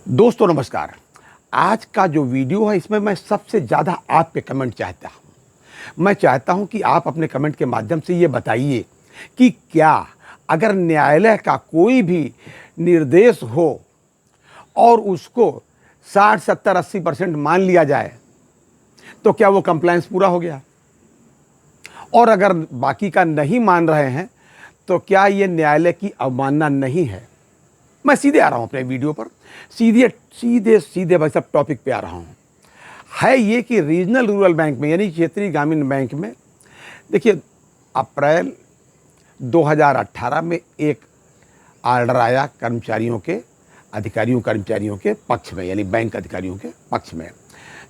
दोस्तों नमस्कार। आज का जो वीडियो है इसमें मैं सबसे ज़्यादा आपके कमेंट चाहता हूँ। मैं चाहता हूँ कि आप अपने कमेंट के माध्यम से ये बताइए कि क्या अगर न्यायालय का कोई भी निर्देश हो और उसको 60, 70, 80% मान लिया जाए तो क्या वो कंप्लायंस पूरा हो गया, और अगर बाकी का नहीं मान रहे हैं तो क्या ये न्यायालय की अवमानना नहीं है। मैं सीधे आ रहा हूं अपने वीडियो पर, सीधे भाई साहब टॉपिक पे आ रहा हूं। है ये कि रीजनल रूरल बैंक में यानी क्षेत्रीय ग्रामीण बैंक में देखिए अप्रैल 2018 में एक आर्डर आया कर्मचारियों के कर्मचारियों के पक्ष में, यानी बैंक अधिकारियों के पक्ष में।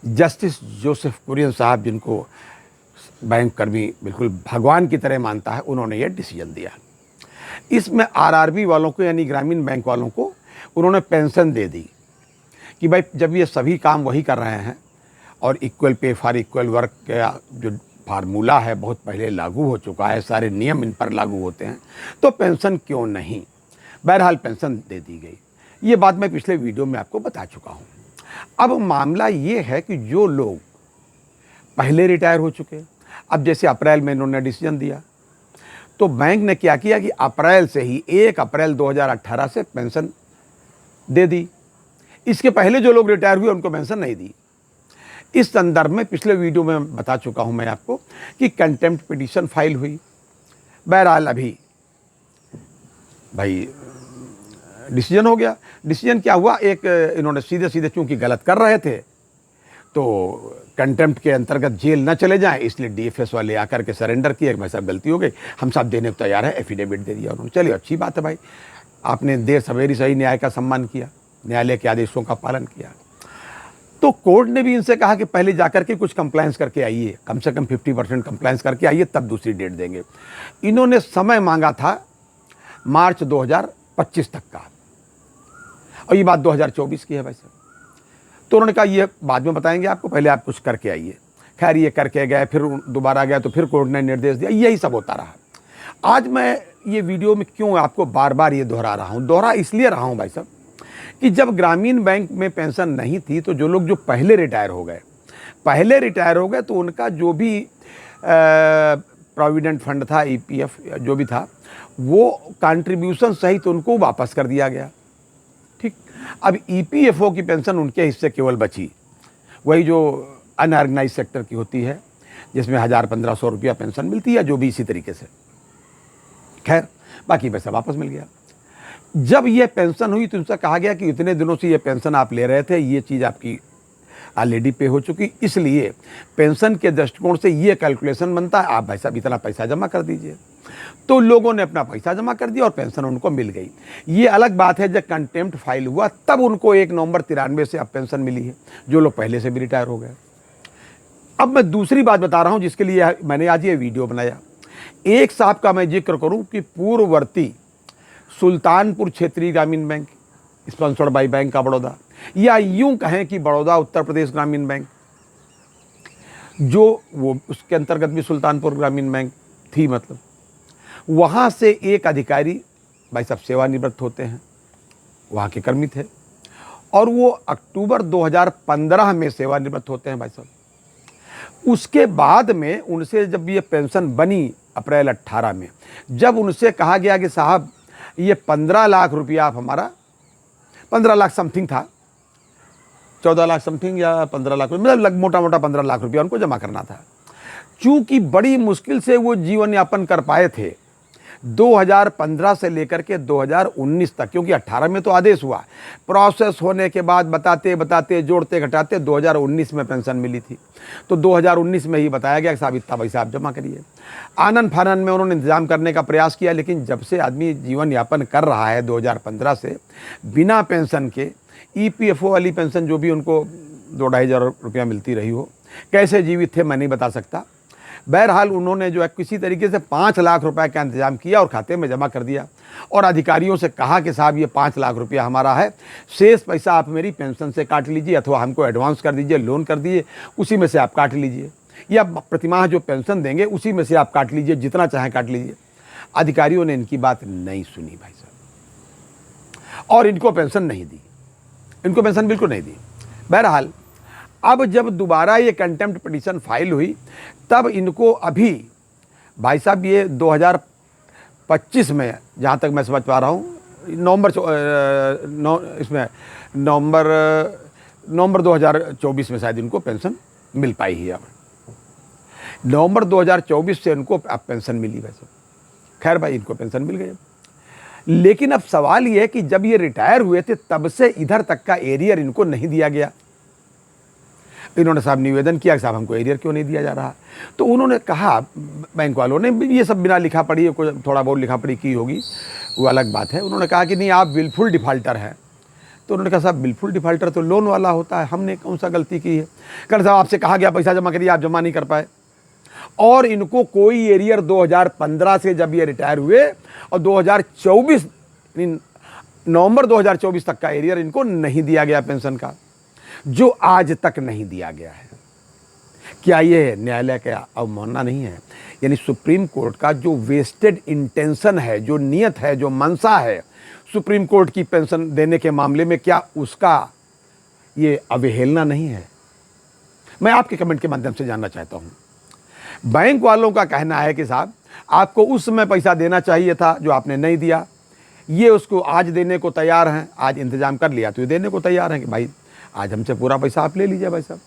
जस्टिस जोसेफ कुरियन साहब, जिनको बैंक कर्मी बिल्कुल भगवान की तरह मानता है, उन्होंने ये डिसीजन दिया। इसमें आरआरबी वालों को यानी ग्रामीण बैंक वालों को उन्होंने पेंशन दे दी कि भाई जब ये सभी काम वही कर रहे हैं और equal pay for equal work का जो फार्मूला है बहुत पहले लागू हो चुका है, सारे नियम इन पर लागू होते हैं, तो पेंशन क्यों नहीं। बहरहाल पेंशन दे दी गई। ये बात मैं पिछले वीडियो में आपको बता चुका हूँ। अब मामला ये है कि जो लोग पहले रिटायर हो चुके, अब जैसे अप्रैल में इन्होंने डिसीजन दिया तो बैंक ने क्या किया कि अप्रैल से ही 1 अप्रैल 2018 से पेंशन दे दी। इसके पहले जो लोग रिटायर हुए उनको पेंशन नहीं दी। इस संदर्भ में पिछले वीडियो में बता चुका हूं मैं आपको कि कंटेम्प्ट पिटीशन फाइल हुई। बहरहाल अभी भाई डिसीजन हो गया। डिसीजन क्या हुआ, एक इन्होंने सीधे चूंकि गलत कर रहे थे तो कंटेम्प्ट के अंतर्गत जेल न चले जाएं, इसलिए डीएफएस वाले आकर के सरेंडर किए, भाई साहब गलती हो गई, हम सब देने को तैयार है, एफिडेविट दे दिया उन्होंने। चलिए अच्छी बात है भाई, आपने देर सवेरी सही न्याय का सम्मान किया, न्यायालय के आदेशों का पालन किया। तो कोर्ट ने भी इनसे कहा कि पहले जाकर के कुछ कंप्लायंस करके आइए, कम से कम 50% कंप्लायंस करके आइए, तब दूसरी डेट देंगे। इन्होंने समय मांगा था मार्च 2025 तक का, और ये बात 2024 की है भाई साहब। तो उन्होंने कहा ये बाद में बताएंगे आपको, पहले आप कुछ करके आइए। खैर ये करके गए, फिर दोबारा गया तो फिर कोर्ट ने निर्देश दिया, यही सब होता रहा। आज मैं ये वीडियो में क्यों आपको बार बार ये दोहरा रहा हूँ, दोहरा इसलिए रहा हूँ भाई साहब कि जब ग्रामीण बैंक में पेंशन नहीं थी तो जो लोग जो पहले रिटायर हो गए तो उनका जो भी प्रोविडेंट फंड था, ईपीएफ जो भी था, वो कंट्रीब्यूशन सहित उनको वापस कर दिया गया। अब ईपीएफओ की पेंशन उनके हिस्से केवल बची, वही जो अनऑर्गेनाइज सेक्टर की होती है, जिसमें 1000-1500 रुपया पेंशन मिलती है, जो भी इसी तरीके से। खैर बाकी पैसा वापस मिल गया। जब ये पेंशन हुई तो उनसे कहा गया कि इतने दिनों से ये पेंशन आप ले रहे थे, ये चीज़ आपकी ऑलरेडी पे हो चुकी, इसलिए पेंशन के दृष्टिकोण से ये कैलकुलेशन बनता है, आप भाई साहब इतना पैसा जमा कर दीजिए। तो लोगों ने अपना पैसा जमा कर दिया और पेंशन उनको मिल गई। ये अलग बात है, जब कंटेम्प्ट फाइल हुआ तब उनको 1 नवंबर 93 से अब पेंशन मिली है, जो लोग पहले से भी रिटायर हो गए। अब मैं दूसरी बात बता रहा हूं जिसके लिए मैंने आज ये वीडियो बनाया। एक साहब का मैं जिक्र करूं कि पूर्ववर्ती सुल्तानपुर क्षेत्रीय ग्रामीण bank sponsored by bank of Baroda, या यूं कहें कि बड़ौदा उत्तर प्रदेश ग्रामीण बैंक, जो वो उसके अंतर्गत भी सुल्तानपुर ग्रामीण बैंक थी, मतलब वहाँ से एक अधिकारी भाई साहब सेवानिवृत्त होते हैं, वहाँ के कर्मी थे, और वो अक्टूबर 2015 में सेवानिवृत्त होते हैं भाई साहब। उसके बाद में उनसे जब ये पेंशन बनी अप्रैल 18 में, जब उनसे कहा गया कि साहब ये 15 लाख रुपया आप हमारा, 15 लाख समथिंग था, 14 लाख समथिंग या 15 लाख, मतलब मोटा 15 लाख रुपया उनको जमा करना था। चूंकि बड़ी मुश्किल से वो जीवन यापन कर पाए थे 2015 से लेकर के 2019 तक, क्योंकि 18 में तो आदेश हुआ, प्रोसेस होने के बाद बताते जोड़ते घटाते 2019 में पेंशन मिली थी। तो 2019 में ही बताया गया कि साहब इतना पैसा आप जमा करिए। आनन फानन में उन्होंने इंतजाम करने का प्रयास किया, लेकिन जब से आदमी जीवन यापन कर रहा है 2015 से बिना पेंशन के, ईपीएफओ वाली पेंशन जो भी उनको 2-2,500 रुपया मिलती रही हो, कैसे जीवित थे मैं नहीं बता सकता। बहरहाल उन्होंने जो है किसी तरीके से 5 लाख रुपए का इंतजाम किया और खाते में जमा कर दिया, और अधिकारियों से कहा कि साहब ये 5 लाख रुपया हमारा है, शेष पैसा आप मेरी पेंशन से काट लीजिए, अथवा हमको एडवांस कर दीजिए, लोन कर दीजिए, उसी में से आप काट लीजिए, या प्रतिमाह जो पेंशन देंगे उसी में से आप काट लीजिए, जितना चाहें काट लीजिए। अधिकारियों ने इनकी बात नहीं सुनी भाई साहब, और इनको पेंशन नहीं दी। इनको पेंशन बिल्कुल नहीं दी। बहरहाल अब जब दोबारा ये कंटेम्प्ट पिटीशन फाइल हुई तब इनको अभी भाई साहब ये 2025 में, जहाँ तक मैं समझ पा रहा हूँ, नवंबर 2024 में शायद इनको पेंशन मिल पाई है। अब नवंबर 2024 से इनको अब पेंशन मिली। वैसे खैर भाई इनको पेंशन मिल गई। लेकिन अब सवाल ये है कि जब ये रिटायर हुए थे तब से इधर तक का एरियर इनको नहीं दिया गया। इन्होंने साहब निवेदन किया कि साहब हमको एरियर क्यों नहीं दिया जा रहा। तो उन्होंने कहा, बैंक वालों ने, ये सब बिना लिखा पढ़ी, कोई थोड़ा बहुत लिखा पढ़ी की होगी वो अलग बात है। उन्होंने कहा कि नहीं आप विलफुल डिफ़ाल्टर हैं। तो उन्होंने कहा साहब विलफुल डिफ़ाल्टर तो लोन वाला होता है, हमने कौन सा गलती की है। कहा साहब आपसे कहा गया पैसा जमा करिए, आप जमा नहीं कर पाए। और इनको कोई एरियर 2015 से जब ये रिटायर हुए और 2024 नवंबर 2024 तक का एरियर इनको नहीं दिया गया पेंशन का, जो आज तक नहीं दिया गया है। क्या ये न्यायालय का अवमानना नहीं है? यानी सुप्रीम कोर्ट का जो वेस्टेड इंटेंशन है, जो नियत है, जो मंशा है सुप्रीम कोर्ट की पेंशन देने के मामले में, क्या उसका ये अवहेलना नहीं है? मैं आपके कमेंट के माध्यम से जानना चाहता हूं। बैंक वालों का कहना है कि साहब आपको उस समय पैसा देना चाहिए था जो आपने नहीं दिया, ये उसको आज देने को तैयार हैं, आज इंतजाम कर लिया तो ये देने को तैयार हैं कि भाई आज हमसे पूरा पैसा आप ले लीजिए। भाई साहब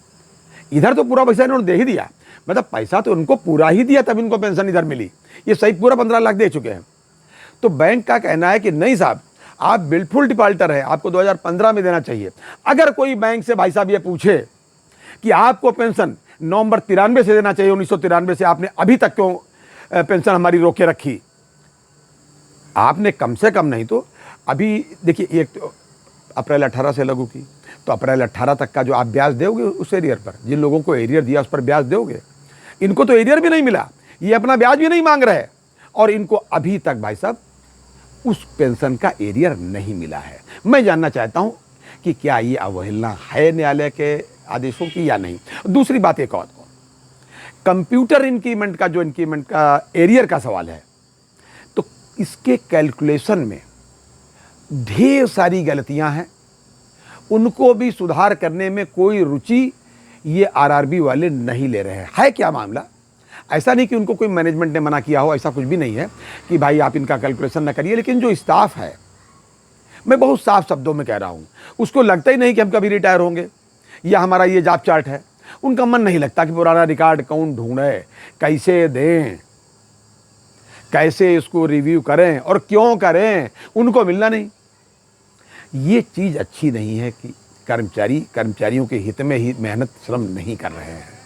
इधर तो पूरा पैसा इन्होंने दे ही दिया, मतलब पैसा तो उनको पूरा ही दिया तब इनको पेंशन इधर मिली। ये सही पूरा 15 लाख दे चुके हैं। तो बैंक का कहना है कि नहीं साहब आप बिल्कुल डिफॉल्टर हैं, आपको 2015 में देना चाहिए। अगर कोई बैंक से भाई साहब ये पूछे कि आपको पेंशन नवंबर 93 से देना चाहिए, 1993 से आपने अभी तक क्यों पेंशन हमारी रोके रखी, आपने कम से कम नहीं तो अभी देखिए एक तो अप्रैल 18 से लागू की, तो अप्रैल 18 तक का जो आप ब्याज दोगे उस एरियर पर, जिन लोगों को एरियर दिया उस पर ब्याज दोगे। इनको तो एरियर भी नहीं मिला, ये अपना ब्याज भी नहीं मांग रहे और इनको अभी तक भाई साहब उस पेंशन का एरियर नहीं मिला है। मैं जानना चाहता हूं कि क्या ये अवहेलना है न्यायालय के आदेशों की या नहीं। दूसरी बात एक और, कंप्यूटर इंक्रीमेंट का जो इंक्रीमेंट का एरियर का सवाल है, तो इसके कैलकुलेशन में ढेर सारी गलतियां हैं, उनको भी सुधार करने में कोई रुचि ये आरआरबी वाले नहीं ले रहे हैं। है क्या मामला? ऐसा नहीं कि उनको कोई मैनेजमेंट ने मना किया हो, ऐसा कुछ भी नहीं है कि भाई आप इनका कैलकुलेशन न करिए। लेकिन जो स्टाफ है, मैं बहुत साफ शब्दों में कह रहा हूं, उसको लगता ही नहीं कि हम कभी रिटायर होंगे या हमारा ये जॉब चार्ट है। उनका मन नहीं लगता कि पुराना रिकॉर्ड कौन ढूंढे, कैसे दें, कैसे इसको रिव्यू करें और क्यों करें, उनको मिलना नहीं। ये चीज़ अच्छी नहीं है कि कर्मचारियों के हित में ही मेहनत श्रम नहीं कर रहे हैं।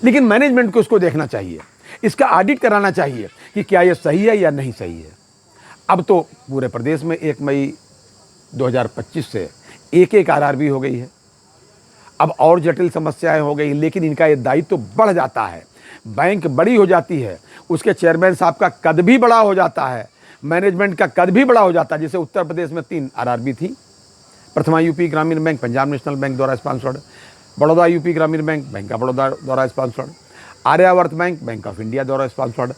लेकिन मैनेजमेंट को इसको देखना चाहिए, इसका ऑडिट कराना चाहिए कि क्या ये सही है या नहीं सही है। अब तो पूरे प्रदेश में 1 मई 2025 से एक आरआरबी हो गई है। अब और जटिल समस्याएं हो गई, लेकिन इनका ये दायित्व तो बढ़ जाता है। बैंक बड़ी हो जाती है, उसके चेयरमैन साहब का कद भी बड़ा हो जाता है, मैनेजमेंट का कद भी बड़ा हो जाता है। जैसे उत्तर प्रदेश में 3 आरआरबी थी, Prathama UP Gramin Bank Punjab National Bank द्वारा sponsored, Baroda UP Gramin Bank Bank of Baroda द्वारा sponsored, Aryavart Bank of India द्वारा स्पॉन्सर्ड।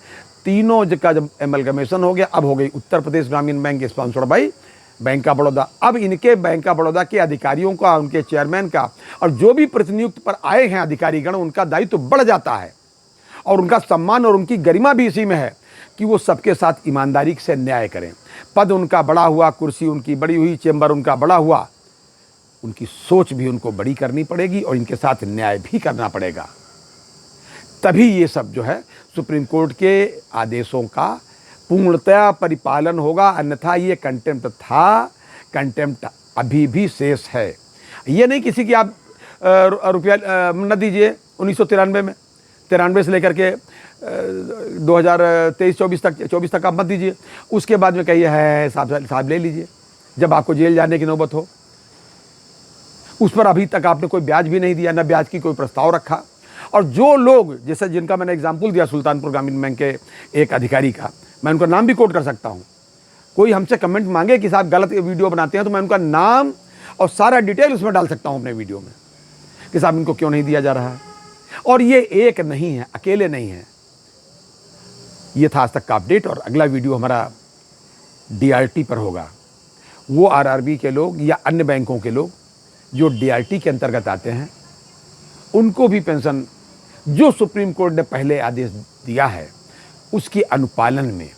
तीनों का जब एमलगमेशन हो गया, अब हो गई उत्तर प्रदेश ग्रामीण bank sponsored by bank of Baroda. अब इनके बैंक ऑफ बड़ौदा के अधिकारियों का, उनके चेयरमैन का और जो भी प्रतिनियुक्त पर आए हैं अधिकारीगण, उनका दायित्व तो बढ़ जाता है और उनका सम्मान और उनकी गरिमा भी इसी में है कि वो सबके साथ ईमानदारी से न्याय करें। पद उनका बड़ा हुआ, कुर्सी उनकी बड़ी हुई, चेंबर उनका बड़ा हुआ, उनकी सोच भी उनको बड़ी करनी पड़ेगी और इनके साथ न्याय भी करना पड़ेगा। तभी ये सब जो है सुप्रीम कोर्ट के आदेशों का पूर्णतया परिपालन होगा, अन्यथा ये कंटेम्प्ट था, कंटेम्प्ट अभी भी शेष है। ये नहीं किसी की आप रुपया न दीजिए 1993 में, 93 से लेकर के 2023-24 तक आप मत दीजिए। उसके बाद में कहिए है साहब ले लीजिए, जब आपको जेल जाने की नौबत हो। उस पर अभी तक आपने कोई ब्याज भी नहीं दिया, न ब्याज की कोई प्रस्ताव रखा। और जो लोग, जैसे जिनका मैंने एग्जाम्पल दिया सुल्तानपुर ग्रामीण बैंक के एक अधिकारी का, मैं उनका नाम भी कोट कर सकता हूँ। कोई हमसे कमेंट मांगे कि साहब गलत वीडियो बनाते हैं, तो मैं उनका नाम और सारा डिटेल उसमें डाल सकता हूँ अपने वीडियो में कि साहब इनको क्यों नहीं दिया जा रहा है। और ये एक नहीं है, अकेले नहीं है। ये था आज तक का अपडेट और अगला वीडियो हमारा DRT पर होगा। वो आरआरबी के लोग या अन्य बैंकों के लोग जो डीआरटी के अंतर्गत आते हैं, उनको भी पेंशन जो सुप्रीम कोर्ट ने पहले आदेश दिया है उसके अनुपालन में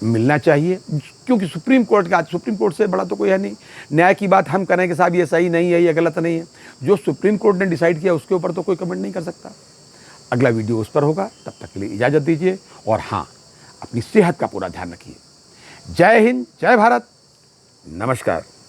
मिलना चाहिए। क्योंकि सुप्रीम कोर्ट से बड़ा तो कोई है नहीं। न्याय की बात हम करें कि साहब ये सही नहीं है, ये गलत नहीं है, जो सुप्रीम कोर्ट ने डिसाइड किया उसके ऊपर तो कोई कमेंट नहीं कर सकता। अगला वीडियो उस पर होगा, तब तक के लिए इजाज़त दीजिए और हाँ, अपनी सेहत का पूरा ध्यान रखिए। जय हिंद, जय भारत, नमस्कार।